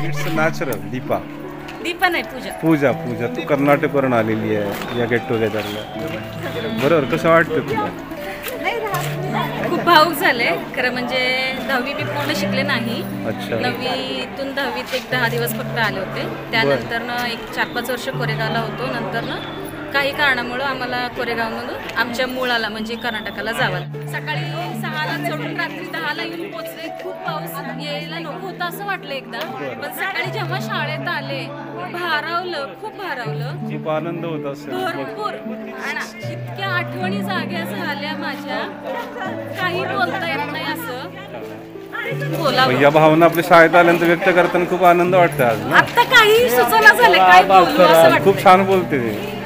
It's natural. Deepa Deepa नाही, पूजा. पूजा पूजा तू कर्नाटकवरून आलेली आहे या गेट टुगेदरला. बरोबर, कसं वाटतं तुला? खूप भावूक झाले खरं. म्हणजे 10वी मी पूर्ण शिकले नाही. अच्छा. 9वीतून 10वीत एक 10 दिवस फक्त आले होते. त्यानंतर एक 4-5 वर्ष कोरेगावला होतो. नंतर काही कारणामुळं आम्हाला कोरेगावमधून आमच्या मुळाला म्हणजे कर्नाटकाला जावं. सकाळी 6ला चढून रात्री 10ला येऊन पोचले. खूप पाऊस यायला नको होता असं वाटलं एकदा, पण सकाळी जेव्हा शाळेत आले भारावलं, खूप भारावलं. खूप आनंद होत असेल. भरपूर. आणि इतक्या आठवणी जाग्या झाल्या माझ्या, काही बोलता येत नाही असं. बोलावं. या भावना आपल्या शाळेत आल्यानंतर व्यक्त करताना खूप आनंद वाटतं आज ना. आता काही सुचना झाले काय बोलू असं वाटतं. खूप छान बोलते ते.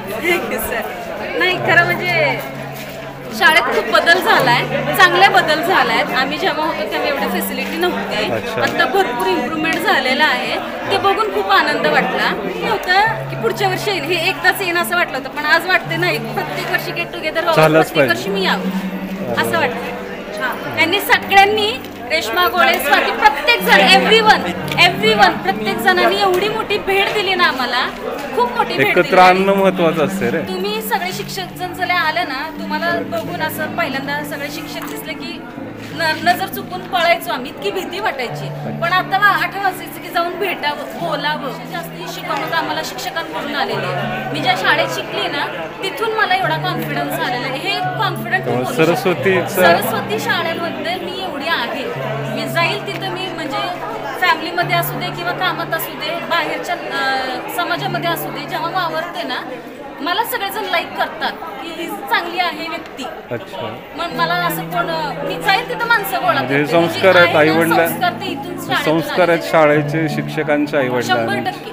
नाही खरं म्हणजे शाळेत खूप बदल झालाय, चांगले बदल झालाय. आम्ही जेव्हा होतो तेव्हा एवढी फॅसिलिटी नव्हती. आता भरपूर इम्प्रूव्हमेंट झालेला आहे. ते बघून खूप आनंद वाटला. होतं की पुढच्या वर्षी येईल, हे एकदाच येईन असं वाटलं होतं, पण आज वाटते नाही प्रत्येक वर्षी गेट टुगेदर व्हावं, प्रत्येक वर्षी मी यावं असं वाटतं. त्यांनी सगळ्यांनी, रेश्मा गोळे, स्वाती, प्रत्येक जण, एव्हरीवन प्रत्येक जणांनी एवढी मोठी भेट दिली ना आम्हाला. खूप मोठी भेट एकत्र आणणं महत्वाचं असते रे. तुम्ही सगळे शिक्षक जण जर आले ना, तुम्हाला बघून असं पहिल्यांदा सगळे शिक्षक दिसले की नजर चुकून पळायचो आम्ही, इतकी भीती वाटायची. पण आता आठवायचं की जाऊन भेटावं, बोलावं. जास्ती शिकवणूक आम्हाला शिक्षकांकडून आलेली आहे. मी ज्या शाळेत शिकली ना तिथून मला एवढा कॉन्फिडन्स आलेला आहे. हे कॉन्फिडन्स सरस्वती शाळेमध्ये मी एवढी आहे. मी जाईल तिथं, मी म्हणजे फॅमिलीमध्ये असू दे किंवा कामात असू दे, बाहेरच्या समाजामध्ये असू दे, जेव्हा वावरते ना मला सगळेजण लाईक करतात की ही चांगली आहे व्यक्ती. अच्छा. मग मला असं कोण, मी जाईल तिथं माणसं गोळा करते. संस्कार आहेत आईवडिलांचे, संस्कार ते इथून संस्कार आहेत शाळेचे, शिक्षकांच्या आईवडिलांचे. 100%